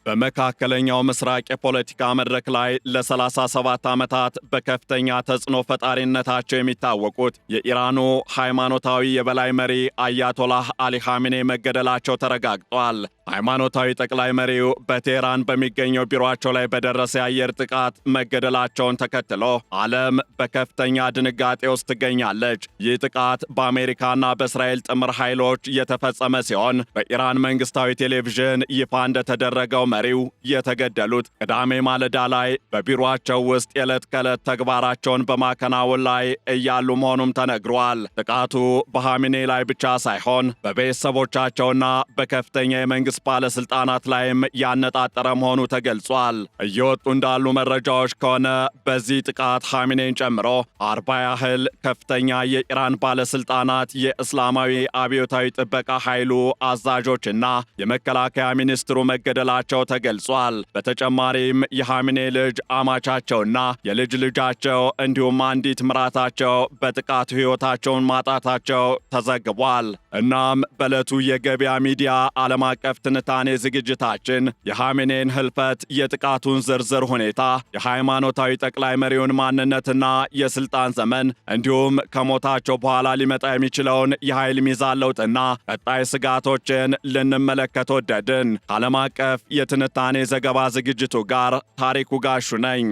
በመካከለኛው ምስራቅ የፖለቲካ መድረክ ላይ ለ37 ዓመታት በከፍተኛ ተጽዕኖ ፈጣሪነታቸው የሚታወቁት የኢራኑ ሃይማኖታዊ የበላይ መሪ አያቶላህ አሊ ኻሜኔ መገደላቸው ተረጋግጧል። ሃይማኖታዊ ጠቅላይ መሪው በቴህራን በሚገኘው ቢሮአቸው ላይ በደረሰ የአየር ጥቃት መገደላቸውን ተከትሎ ዓለም በከፍተኛ ድንጋጤ ውስጥ ትገኛለች። ይህ ጥቃት በአሜሪካና በእስራኤል ጥምር ኃይሎች የተፈጸመ ሲሆን በኢራን መንግስታዊ ቴሌቪዥን ይፋ እንደተደረገው መሪው የተገደሉት ቅዳሜ ማለዳ ላይ በቢሮአቸው ውስጥ የዕለት ከዕለት ተግባራቸውን በማከናወን ላይ እያሉ መሆኑም ተነግሯል። ጥቃቱ በኻሜኔ ላይ ብቻ ሳይሆን በቤተሰቦቻቸውና በከፍተኛ የመንግስት ባለስልጣናት ላይም ያነጣጠረ መሆኑ ተገልጿል። እየወጡ እንዳሉ መረጃዎች ከሆነ በዚህ ጥቃት ኻሜኔን ጨምሮ 40 ያህል ከፍተኛ የኢራን ባለስልጣናት፣ የእስላማዊ አብዮታዊ ጥበቃ ኃይሉ አዛዦችና የመከላከያ ሚኒስትሩ መገደላቸው ተገልጿል። በተጨማሪም የኻሜኔ ልጅ አማቻቸውና የልጅ ልጃቸው እንዲሁም አንዲት ምራታቸው በጥቃቱ ሕይወታቸውን ማጣታቸው ተዘግቧል። እናም በዕለቱ የገበያ ሚዲያ ዓለም አቀፍ ትንታኔ ዝግጅታችን የኻሜኔን ህልፈት፣ የጥቃቱን ዝርዝር ሁኔታ፣ የሃይማኖታዊ ጠቅላይ መሪውን ማንነትና የስልጣን ዘመን እንዲሁም ከሞታቸው በኋላ ሊመጣ የሚችለውን የኃይል ሚዛን ለውጥና ቀጣይ ስጋቶችን ልንመለከት ወደድን። ከዓለም አቀፍ የትንታኔ ዘገባ ዝግጅቱ ጋር ታሪኩ ጋሹ ነኝ።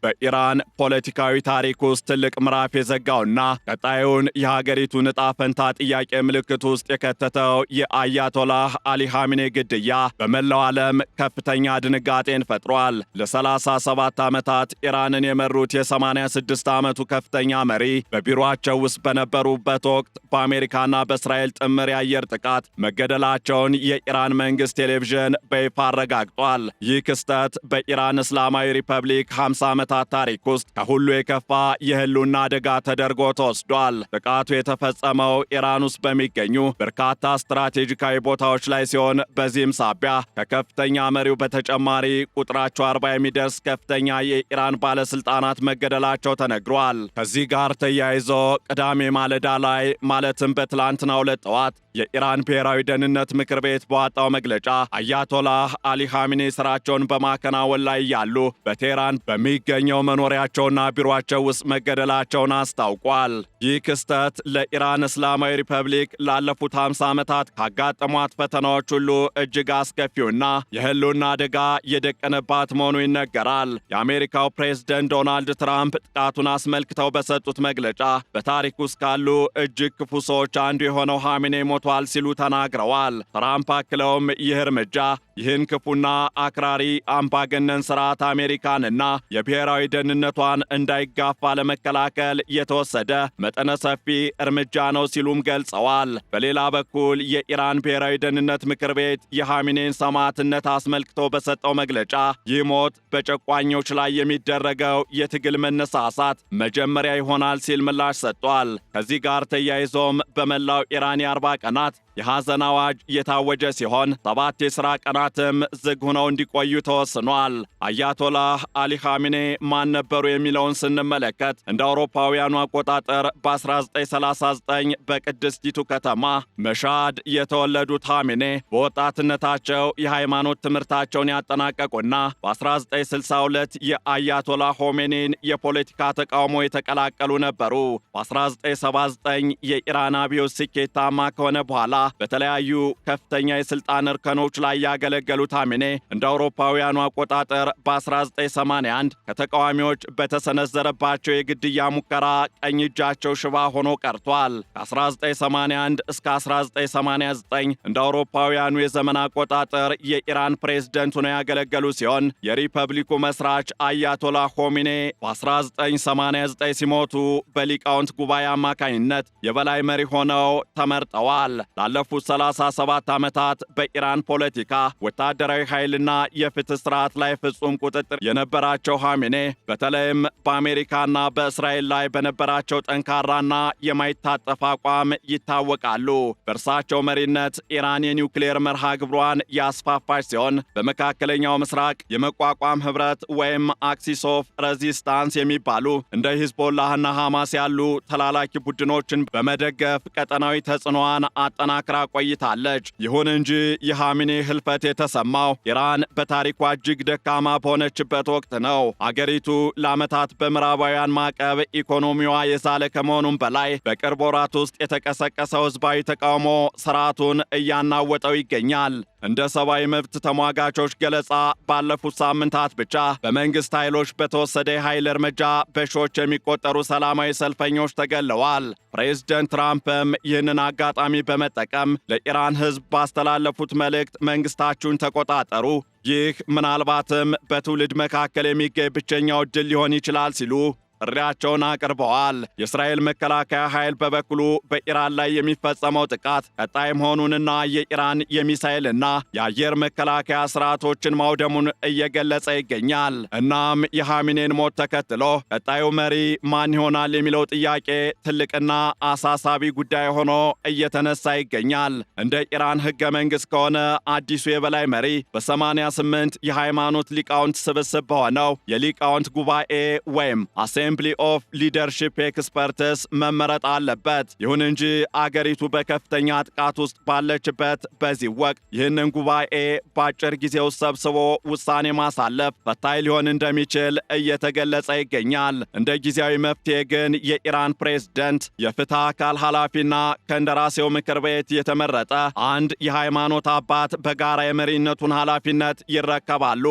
በኢራን ፖለቲካዊ ታሪክ ውስጥ ትልቅ ምዕራፍ የዘጋውና ቀጣዩን የሀገሪቱን ዕጣ ፈንታ ጥያቄ ምልክት ውስጥ የከተተው የአያቶላህ አሊ ኻሜኔ ግድያ በመላው ዓለም ከፍተኛ ድንጋጤን ፈጥሯል። ለ37 ዓመታት ኢራንን የመሩት የ86 ዓመቱ ከፍተኛ መሪ በቢሮአቸው ውስጥ በነበሩበት ወቅት በአሜሪካና በእስራኤል ጥምር የአየር ጥቃት መገደላቸውን የኢራን መንግሥት ቴሌቪዥን በይፋ አረጋግጧል። ይህ ክስተት በኢራን እስላማዊ ሪፐብሊክ 50 ዓመታት ታሪክ ውስጥ ከሁሉ የከፋ የህልውና አደጋ ተደርጎ ተወስዷል። ጥቃቱ የተፈጸመው ኢራን ውስጥ በሚገኙ በርካታ ስትራቴጂካዊ ቦታዎች ላይ ሲሆን በዚህም ሳቢያ ከከፍተኛ መሪው በተጨማሪ ቁጥራቸው 40 የሚደርስ ከፍተኛ የኢራን ባለስልጣናት መገደላቸው ተነግሯል። ከዚህ ጋር ተያይዞ ቅዳሜ ማለዳ ላይ ማለትም በትላንትናው ዕለት ጠዋት የኢራን ብሔራዊ ደህንነት ምክር ቤት በዋጣው መግለጫ አያቶላህ አሊ ኻሜኔ ስራቸውን በማከናወን ላይ ያሉ በቴህራን በሚገኘው መኖሪያቸውና ቢሮአቸው ውስጥ መገደላቸውን አስታውቋል። ይህ ክስተት ለኢራን እስላማዊ ሪፐብሊክ ላለፉት 50 ዓመታት ካጋጠሟት ፈተናዎች ሁሉ እጅግ አስከፊውና የህልውና አደጋ የደቀነባት መሆኑ ይነገራል። የአሜሪካው ፕሬዝደንት ዶናልድ ትራምፕ ጥቃቱን አስመልክተው በሰጡት መግለጫ በታሪክ ውስጥ ካሉ እጅግ ክፉ ሰዎች አንዱ የሆነው ኻሜኔ ሞቷል ሲሉ ተናግረዋል። ትራምፕ አክለውም ይህ እርምጃ ይህን ክፉና አክራሪ አምባገነን ስርዓት አሜሪካንና የብሔራዊ ደህንነቷን እንዳይጋፋ ለመከላከል የተወሰደ መጠነ ሰፊ እርምጃ ነው ሲሉም ገልጸዋል። በሌላ በኩል የኢራን ብሔራዊ ደህንነት ምክር ቤት የኻሜኔን ሰማዕትነት አስመልክቶ በሰጠው መግለጫ ይህ ሞት በጨቋኞች ላይ የሚደረገው የትግል መነሳሳት መጀመሪያ ይሆናል ሲል ምላሽ ሰጥቷል። ከዚህ ጋር ተያይዞም በመላው ኢራን የ40 ቀናት የሐዘን አዋጅ የታወጀ ሲሆን 7 የሥራ ቀናትም ዝግ ሆነው እንዲቆዩ ተወስኗል። አያቶላህ አሊ ኻሜኔ ማን ነበሩ የሚለውን ስንመለከት እንደ አውሮፓውያኑ አቆጣጠር በ1939 በቅድስቲቱ ከተማ መሻድ የተወለዱት ኻሜኔ በወጣትነታቸው የሃይማኖት ትምህርታቸውን ያጠናቀቁና በ1962 የአያቶላህ ኾሜኒን የፖለቲካ ተቃውሞ የተቀላቀሉ ነበሩ። በ1979 የኢራን አብዮት ስኬታማ ከሆነ በኋላ በተለያዩ ከፍተኛ የስልጣን እርከኖች ላይ ያገለገሉት ኻሜኔ እንደ አውሮፓውያኑ አቆጣጠር በ1981 ከተቃዋሚዎች በተሰነዘረባቸው የግድያ ሙከራ ቀኝ እጃቸው ሽባ ሆኖ ቀርቷል። ከ1981 እስከ 1989 እንደ አውሮፓውያኑ የዘመን አቆጣጠር የኢራን ፕሬዝደንት ሆነው ያገለገሉ ሲሆን የሪፐብሊኩ መስራች አያቶላህ ኾሜኔ በ1989 ሲሞቱ በሊቃውንት ጉባኤ አማካኝነት የበላይ መሪ ሆነው ተመርጠዋል። ላለፉት 37 ዓመታት በኢራን ፖለቲካ፣ ወታደራዊ ኃይልና የፍትህ ስርዓት ላይ ፍጹም ቁጥጥር የነበራቸው ኻሜኔ በተለይም በአሜሪካና በእስራኤል ላይ በነበራቸው ጠንካራና የማይታጠፍ አቋም ይታወቃሉ። በእርሳቸው መሪነት ኢራን የኒውክሌር መርሃ ግብሯን ያስፋፋች ሲሆን በመካከለኛው ምስራቅ የመቋቋም ህብረት ወይም አክሲስ ኦፍ ሬዚስታንስ የሚባሉ እንደ ሂዝቦላህና ሐማስ ያሉ ተላላኪ ቡድኖችን በመደገፍ ቀጠናዊ ተጽዕኖዋን አጠናክራ ቆይታለች። ይሁን እንጂ የኻሜኔ ህልፈት የተሰማው ኢራን በታሪኳ እጅግ ደካማ በሆነችበት ወቅት ነው። አገሪቱ ለዓመታት በምዕራባውያን ማዕቀብ ኢኮኖሚዋ የዛለ ከመሆኑም በላይ በቅርብ ወራት ውስጥ የተቀሰቀሰው ህዝባዊ ተቃውሞ ስርዓቱን እያናወጠው ይገኛል። እንደ ሰብአዊ መብት ተሟጋቾች ገለጻ ባለፉት ሳምንታት ብቻ በመንግስት ኃይሎች በተወሰደ የኃይል እርምጃ በሺዎች የሚቆጠሩ ሰላማዊ ሰልፈኞች ተገለዋል። ፕሬዝደንት ትራምፕም ይህንን አጋጣሚ በመጠቀም ለኢራን ህዝብ ባስተላለፉት መልእክት መንግስታችሁን ተቆጣጠሩ፣ ይህ ምናልባትም በትውልድ መካከል የሚገኝ ብቸኛው ዕድል ሊሆን ይችላል ሲሉ ጥሪያቸውን አቅርበዋል። የእስራኤል መከላከያ ኃይል በበኩሉ በኢራን ላይ የሚፈጸመው ጥቃት ቀጣይ መሆኑንና የኢራን የሚሳኤልና የአየር መከላከያ ስርዓቶችን ማውደሙን እየገለጸ ይገኛል። እናም የኻሜኔን ሞት ተከትሎ ቀጣዩ መሪ ማን ይሆናል የሚለው ጥያቄ ትልቅና አሳሳቢ ጉዳይ ሆኖ እየተነሳ ይገኛል። እንደ ኢራን ህገ መንግሥት ከሆነ አዲሱ የበላይ መሪ በ88 የሃይማኖት ሊቃውንት ስብስብ በሆነው የሊቃውንት ጉባኤ ወይም አሴምብሊ ኦፍ ሊደርሺፕ ኤክስፐርትስ መመረጥ አለበት። ይሁን እንጂ አገሪቱ በከፍተኛ ጥቃት ውስጥ ባለችበት በዚህ ወቅት ይህንን ጉባኤ በአጭር ጊዜ ውስጥ ሰብስቦ ውሳኔ ማሳለፍ ፈታኝ ሊሆን እንደሚችል እየተገለጸ ይገኛል። እንደ ጊዜያዊ መፍትሄ ግን የኢራን ፕሬዝደንት የፍትህ አካል ኃላፊና ከእንደራሴው ምክር ቤት የተመረጠ አንድ የሃይማኖት አባት በጋራ የመሪነቱን ኃላፊነት ይረከባሉ።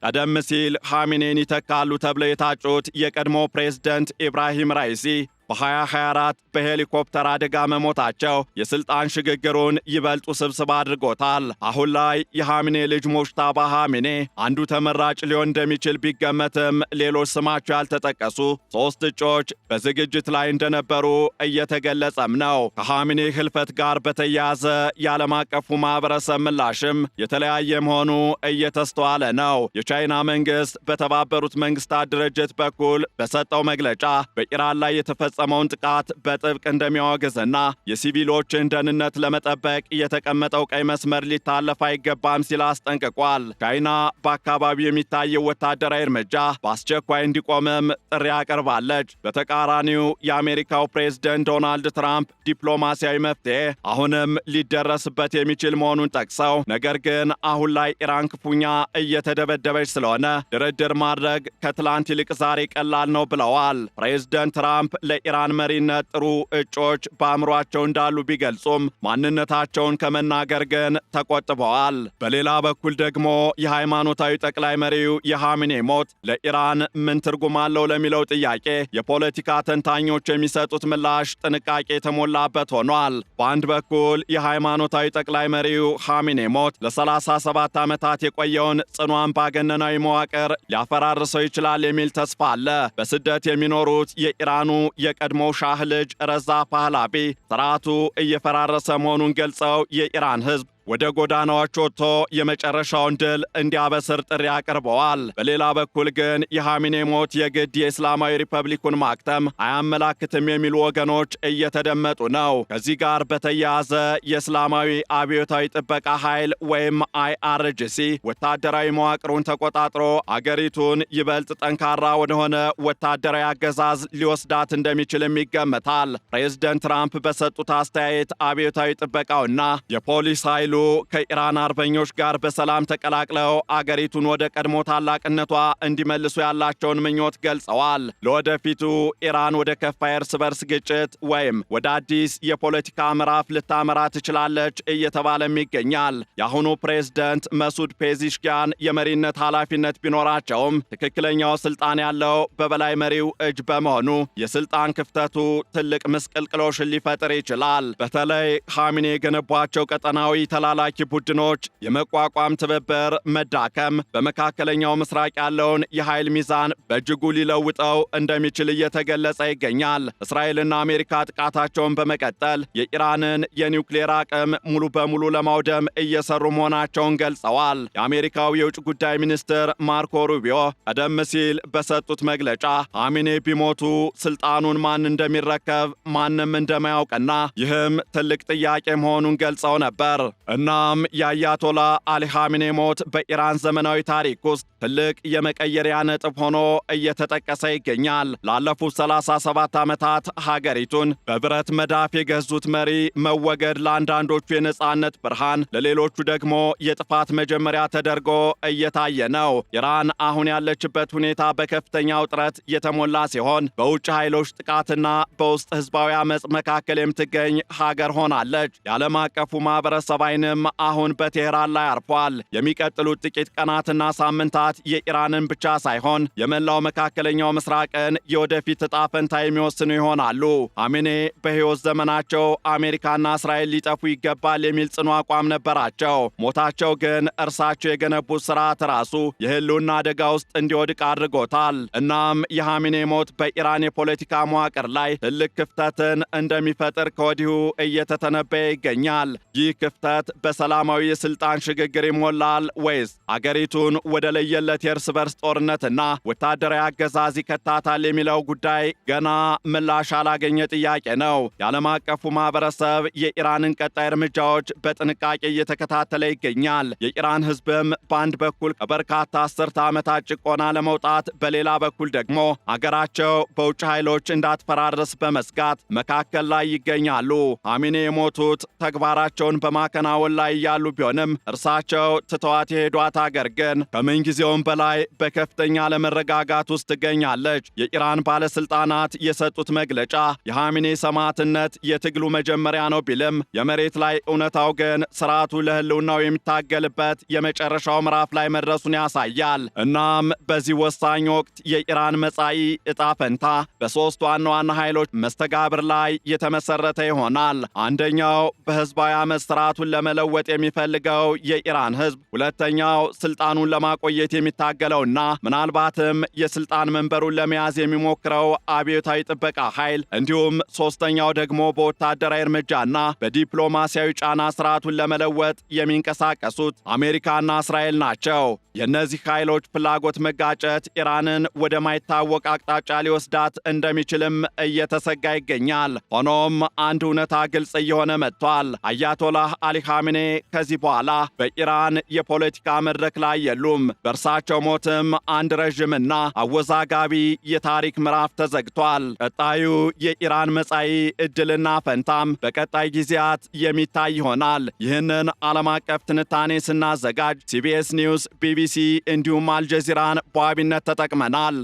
ቀደም ሲል ኻሜኔን ይተካሉ ተብለው የታጩት የቀድሞ ፕሬዝደንት ኢብራሂም ራይሲ በ2024 በሄሊኮፕተር አደጋ መሞታቸው የስልጣን ሽግግሩን ይበልጥ ውስብስብ አድርጎታል። አሁን ላይ የኻሜኔ ልጅ ሙጅታባ ኻሜኔ አንዱ ተመራጭ ሊሆን እንደሚችል ቢገመትም ሌሎች ስማቸው ያልተጠቀሱ 3 እጩዎች በዝግጅት ላይ እንደነበሩ እየተገለጸም ነው። ከኻሜኔ ህልፈት ጋር በተያያዘ የዓለም አቀፉ ማህበረሰብ ምላሽም የተለያየ መሆኑ እየተስተዋለ ነው። የቻይና መንግስት በተባበሩት መንግስታት ድርጅት በኩል በሰጠው መግለጫ በኢራን ላይ የተፈጸመውን ጥቃት በጥብቅ እንደሚያወግዝና የሲቪሎችን ደህንነት ለመጠበቅ የተቀመጠው ቀይ መስመር ሊታለፍ አይገባም ሲል አስጠንቅቋል። ቻይና በአካባቢው የሚታየው ወታደራዊ እርምጃ በአስቸኳይ እንዲቆምም ጥሪ አቅርባለች። በተቃራኒው የአሜሪካው ፕሬዝደንት ዶናልድ ትራምፕ ዲፕሎማሲያዊ መፍትሄ አሁንም ሊደረስበት የሚችል መሆኑን ጠቅሰው ነገር ግን አሁን ላይ ኢራን ክፉኛ እየተደበደበች ስለሆነ ድርድር ማድረግ ከትላንት ይልቅ ዛሬ ቀላል ነው ብለዋል። ፕሬዝደንት ትራምፕ ለኢራን መሪነት ጥሩ እጩዎች በአእምሯቸው እንዳሉ ቢገልጹም ማንነታቸውን ከመናገር ግን ተቆጥበዋል። በሌላ በኩል ደግሞ የሃይማኖታዊ ጠቅላይ መሪው የኻሜኔ ሞት ለኢራን ምን ትርጉም አለው ለሚለው ጥያቄ የፖለቲካ ተንታኞች የሚሰጡት ምላሽ ጥንቃቄ የተሞላበት ሆኗል። በአንድ በኩል የሃይማኖታዊ ጠቅላይ መሪው ኻሜኔ ሞት ለ37 ዓመታት የቆየውን ጽኑ አምባገነናዊ መዋቅር ሊያፈራርሰው ይችላል የሚል ተስፋ አለ። በስደት የሚኖሩት የኢራኑ የቀድሞው ሻህ ልጅ ረዛ ፓህላቪ ስርዓቱ እየፈራረሰ መሆኑን ገልጸው የኢራን ህዝብ ወደ ጎዳናዎች ወጥቶ የመጨረሻውን ድል እንዲያበስር ጥሪ አቅርበዋል። በሌላ በኩል ግን የኻሜኔ ሞት የግድ የእስላማዊ ሪፐብሊኩን ማክተም አያመላክትም የሚሉ ወገኖች እየተደመጡ ነው። ከዚህ ጋር በተያያዘ የእስላማዊ አብዮታዊ ጥበቃ ኃይል ወይም IRGC ወታደራዊ መዋቅሩን ተቆጣጥሮ አገሪቱን ይበልጥ ጠንካራ ወደሆነ ወታደራዊ አገዛዝ ሊወስዳት እንደሚችልም ይገመታል። ፕሬዝደንት ትራምፕ በሰጡት አስተያየት አብዮታዊ ጥበቃውና የፖሊስ ኃይሉ ከኢራን አርበኞች ጋር በሰላም ተቀላቅለው አገሪቱን ወደ ቀድሞ ታላቅነቷ እንዲመልሱ ያላቸውን ምኞት ገልጸዋል። ለወደፊቱ ኢራን ወደ ከፋ የእርስ በርስ ግጭት ወይም ወደ አዲስ የፖለቲካ ምዕራፍ ልታመራ ትችላለች እየተባለም ይገኛል። የአሁኑ ፕሬዝደንት መሱድ ፔዚሽኪያን የመሪነት ኃላፊነት ቢኖራቸውም ትክክለኛው ስልጣን ያለው በበላይ መሪው እጅ በመሆኑ የስልጣን ክፍተቱ ትልቅ ምስቅልቅሎሽን ሊፈጥር ይችላል። በተለይ ኻሜኔ የገነቧቸው ቀጠናዊ ተላላኪ ቡድኖች የመቋቋም ትብብር መዳከም በመካከለኛው ምስራቅ ያለውን የኃይል ሚዛን በእጅጉ ሊለውጠው እንደሚችል እየተገለጸ ይገኛል። እስራኤልና አሜሪካ ጥቃታቸውን በመቀጠል የኢራንን የኒውክሌር አቅም ሙሉ በሙሉ ለማውደም እየሰሩ መሆናቸውን ገልጸዋል። የአሜሪካው የውጭ ጉዳይ ሚኒስትር ማርኮ ሩቢዮ ቀደም ሲል በሰጡት መግለጫ ኻሜኔ ቢሞቱ ስልጣኑን ማን እንደሚረከብ ማንም እንደማያውቅና ይህም ትልቅ ጥያቄ መሆኑን ገልጸው ነበር። እናም የአያቶላህ አሊ ኻሜኔ ሞት በኢራን ዘመናዊ ታሪክ ውስጥ ትልቅ የመቀየሪያ ነጥብ ሆኖ እየተጠቀሰ ይገኛል። ላለፉት 37 ዓመታት ሀገሪቱን በብረት መዳፍ የገዙት መሪ መወገድ ለአንዳንዶቹ የነጻነት ብርሃን፣ ለሌሎቹ ደግሞ የጥፋት መጀመሪያ ተደርጎ እየታየ ነው። ኢራን አሁን ያለችበት ሁኔታ በከፍተኛ ውጥረት የተሞላ ሲሆን በውጭ ኃይሎች ጥቃትና በውስጥ ህዝባዊ አመፅ መካከል የምትገኝ ሀገር ሆናለች። የዓለም አቀፉ ማህበረሰብ አይንም አሁን በቴህራን ላይ አርፏል። የሚቀጥሉት ጥቂት ቀናትና ሳምንታት የኢራንን ብቻ ሳይሆን የመላው መካከለኛው ምስራቅን የወደፊት ዕጣ ፈንታ የሚወስኑ ይሆናሉ። ኻሜኔ በሕይወት ዘመናቸው አሜሪካና እስራኤል ሊጠፉ ይገባል የሚል ጽኑ አቋም ነበራቸው። ሞታቸው ግን እርሳቸው የገነቡት ስርዓት ራሱ የህልውና አደጋ ውስጥ እንዲወድቅ አድርጎታል። እናም የኻሜኔ ሞት በኢራን የፖለቲካ መዋቅር ላይ ትልቅ ክፍተትን እንደሚፈጥር ከወዲሁ እየተተነበየ ይገኛል። ይህ ክፍተት በሰላማዊ የስልጣን ሽግግር ይሞላል ወይስ አገሪቱን ወደ ለየለት የእርስ በርስ ጦርነትና ወታደራዊ አገዛዝ ይከታታል የሚለው ጉዳይ ገና ምላሽ ያላገኘ ጥያቄ ነው። የዓለም አቀፉ ማህበረሰብ የኢራንን ቀጣይ እርምጃዎች በጥንቃቄ እየተከታተለ ይገኛል። የኢራን ህዝብም በአንድ በኩል ከበርካታ አስርተ ዓመታት ጭቆና ለመውጣት፣ በሌላ በኩል ደግሞ አገራቸው በውጭ ኃይሎች እንዳትፈራረስ በመስጋት መካከል ላይ ይገኛሉ። ኻሜኔ የሞቱት ተግባራቸውን በማከናወን ላይ ያሉ ቢሆንም እርሳቸው ትተዋት የሄዷት አገር ግን ከምንጊዜውም በላይ በከፍተኛ አለመረጋጋት ውስጥ ትገኛለች። የኢራን ባለስልጣናት የሰጡት መግለጫ የኻሜኔ ሰማዕትነት የትግሉ መጀመሪያ ነው ቢልም የመሬት ላይ እውነታው ግን ስርዓቱ ለህልውናው የሚታገልበት የመጨረሻው ምዕራፍ ላይ መድረሱን ያሳያል። እናም በዚህ ወሳኝ ወቅት የኢራን መጻኢ ዕጣ ፈንታ በሦስት ዋና ዋና ኃይሎች መስተጋብር ላይ የተመሰረተ ይሆናል። አንደኛው በህዝባዊ አመፅ ስርዓቱን ለመለወጥ የሚፈልገው የኢራን ህዝብ፣ ሁለተኛው ስልጣኑን ለማቆየት የሚታገለውና ምናልባትም የስልጣን መንበሩን ለመያዝ የሚሞክረው አብዮታዊ ጥበቃ ኃይል፣ እንዲሁም ሶስተኛው ደግሞ በወታደራዊ እርምጃና በዲፕሎማሲያዊ ጫና ስርዓቱን ለመለወጥ የሚንቀሳቀሱት አሜሪካና እስራኤል ናቸው። የእነዚህ ኃይሎች ፍላጎት መጋጨት ኢራንን ወደማይታወቅ አቅጣጫ ሊወስዳት እንደሚችልም እየተሰጋ ይገኛል። ሆኖም አንድ እውነታ ግልጽ እየሆነ መጥቷል። አያቶላህ አሊ ኻሜኔ ከዚህ በኋላ በኢራን የፖለቲካ መድረክ ላይ የሉም። በእርሳቸው ሞትም አንድ ረዥምና አወዛጋቢ የታሪክ ምዕራፍ ተዘግቷል። ቀጣዩ የኢራን መጻኢ ዕድልና ፈንታም በቀጣይ ጊዜያት የሚታይ ይሆናል። ይህንን ዓለም አቀፍ ትንታኔ ስናዘጋጅ ሲቢኤስ ኒውስ፣ ቢቢሲ እንዲሁም አልጀዚራን በዋቢነት ተጠቅመናል።